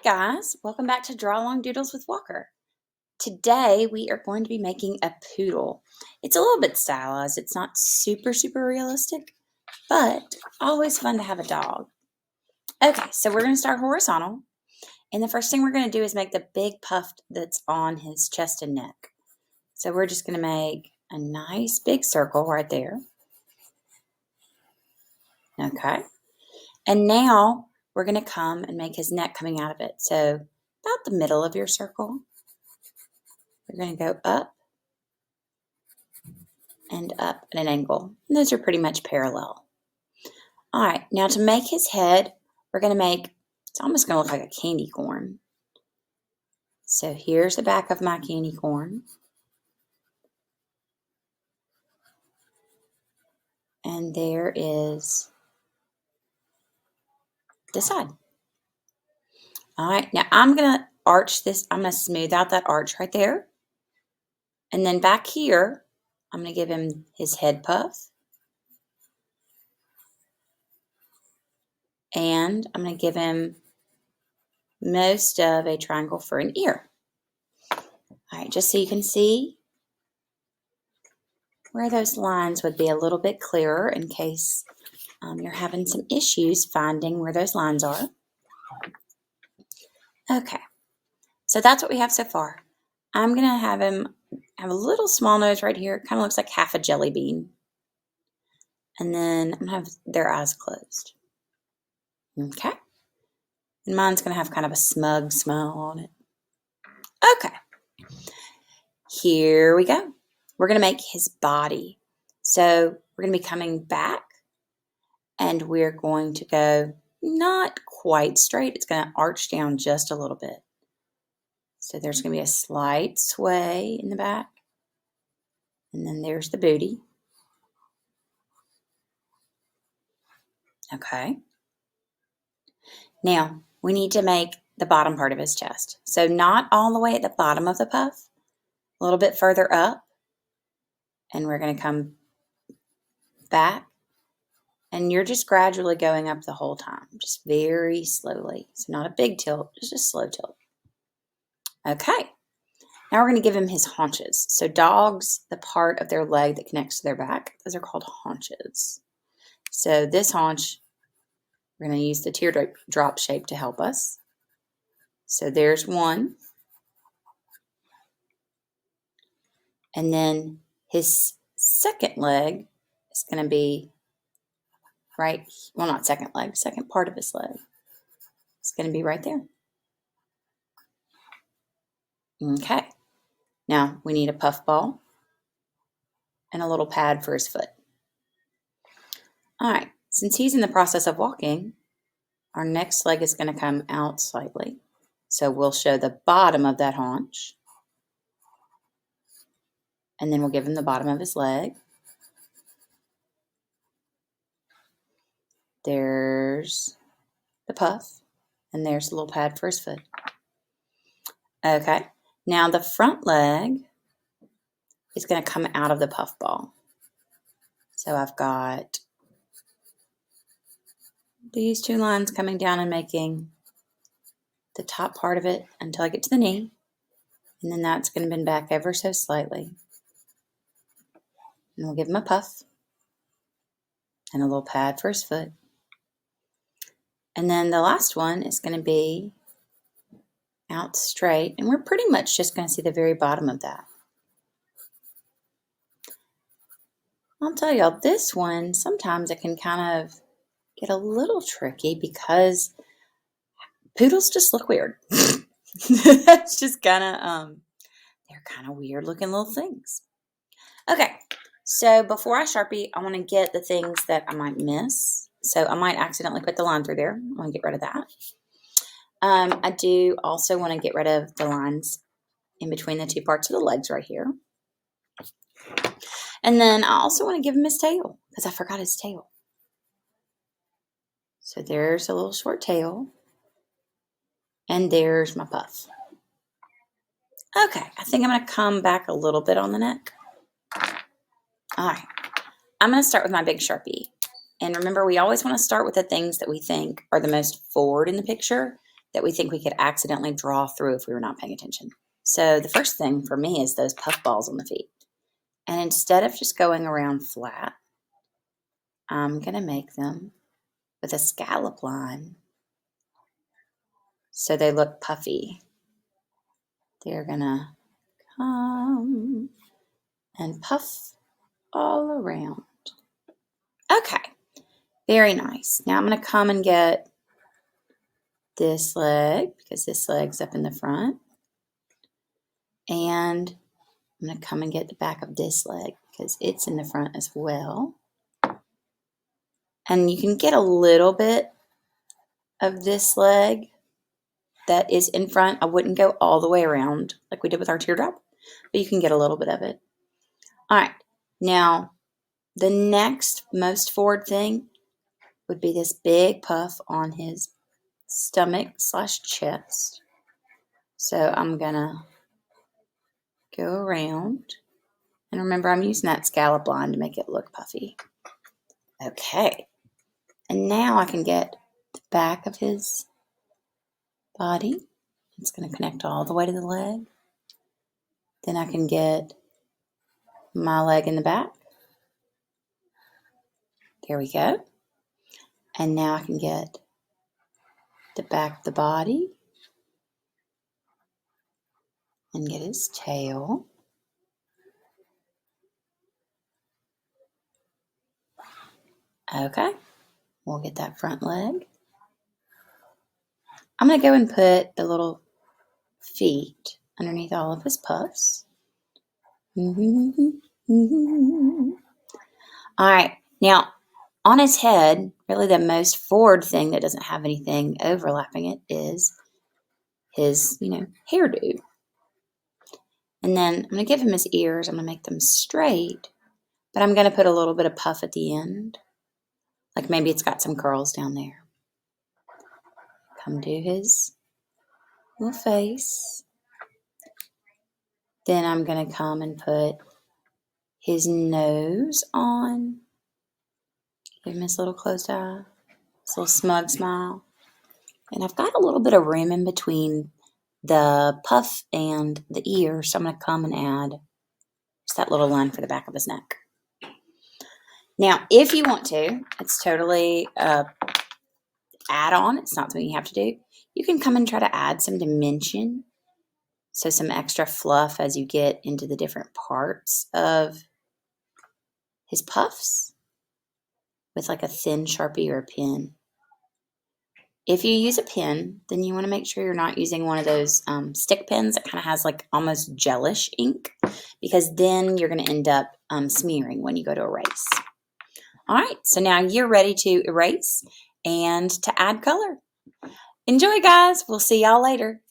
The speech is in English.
Guys, welcome back to Draw Along Doodles with Walker. Today we are going to be making a poodle. It's a little bit stylized. It's not super realistic, but always fun to have a dog. Okay, so we're going to start horizontal. And the first thing we're going to do is make the big puff that's on his chest and neck. So we're just going to make a nice big circle right there. Okay. And now we're going to come and make his neck coming out of it. So about the middle of your circle. We're going to go up and up at an angle. And those are pretty much parallel. All right, now to make his head, we're going to make, it's almost going to look like a candy corn. So here's the back of my candy corn. And there is the side. All right, now I'm going to arch this. I'm going to smooth out that arch right there. And then back here, I'm going to give him his head puff. And I'm going to give him most of a triangle for an ear. All right, just so you can see where those lines would be a little bit clearer in case you're having some issues finding where those lines are. Okay, so that's what we have so far. I'm going to have him have a little small nose right here. It kind of looks like half a jelly bean. And then I'm going to have their eyes closed. Okay. And mine's going to have kind of a smug smile on it. Okay. Here we go. We're going to make his body. So we're going to be coming back. And we're going to go not quite straight. It's going to arch down just a little bit. So there's going to be a slight sway in the back. And then there's the booty. Okay. Now, we need to make the bottom part of his chest. So not all the way at the bottom of the puff, a little bit further up. And we're going to come back. And you're just gradually going up the whole time, just very slowly. So not a big tilt, just a slow tilt. Okay. Now we're going to give him his haunches. So dogs, the part of their leg that connects to their back, those are called haunches. So this haunch, we're going to use the teardrop shape to help us. So there's one. And then his second leg is going to be right, well, not second leg, second part of his leg. It's going to be right there. Okay. Now we need a puff ball and a little pad for his foot. All right. Since he's in the process of walking, our next leg is going to come out slightly. So we'll show the bottom of that haunch. And then we'll give him the bottom of his leg. There's the puff. And there's the little pad for his foot. Okay. Now the front leg is going to come out of the puff ball. So I've got these two lines coming down and making the top part of it until I get to the knee. And then that's going to bend back ever so slightly. And we'll give him a puff and a little pad for his foot. And then the last one is going to be out straight. And we're pretty much just going to see the very bottom of that. I'll tell y'all, this one, sometimes it can kind of get a little tricky because poodles just look weird. That's just kind of, they're kind of weird looking little things. Okay, so before I Sharpie, I want to get the things that I might miss. So I might accidentally put the line through there. I want to get rid of that. I do also want to get rid of the lines in between the two parts of the legs right here. And then I also want to give him his tail because I forgot his tail. So there's a little short tail. And there's my puff. Okay, I think I'm going to come back a little bit on the neck. All right, I'm going to start with my big Sharpie. And remember, we always want to start with the things that we think are the most forward in the picture that we think we could accidentally draw through if we were not paying attention. So the first thing for me is those puff balls on the feet. And instead of just going around flat, I'm going to make them with a scallop line so they look puffy. They're going to come and puff all around. Okay, very nice. Now I'm going to come and get this leg because this leg's up in the front. And I'm going to come and get the back of this leg because it's in the front as well. And you can get a little bit of this leg that is in front. I wouldn't go all the way around like we did with our teardrop, but you can get a little bit of it. All right, now the next most forward thing would be this big puff on his stomach/chest. So I'm gonna go around, and remember I'm using that scallop line to make it look puffy. Okay, and now I can get the back of his body. It's going to connect all the way to the leg. Then I can get my leg in the back. There we go. And now I can get the back of the body and get his tail. Okay, we'll get that front leg. I'm going to go and put the little feet underneath all of his puffs. All right, now on his head, really the most forward thing that doesn't have anything overlapping it is his, hairdo. And then I'm going to give him his ears. I'm going to make them straight, but I'm going to put a little bit of puff at the end. Like maybe it's got some curls down there. Come to his little face. Then I'm going to come and put his nose on. Give him his little closed eye. His little smug smile. And I've got a little bit of room in between the puff and the ear, so I'm going to come and add just that little line for the back of his neck. Now, if you want to, it's totally add-on. It's not something you have to do. You can come and try to add some dimension, so some extra fluff as you get into the different parts of his puffs with like a thin Sharpie or a pen. If you use a pen, then you want to make sure you're not using one of those stick pens that kind of has like almost gelish ink, because then you're going to end up smearing when you go to erase. All right, so now you're ready to erase and to add color. Enjoy, guys. We'll see y'all later.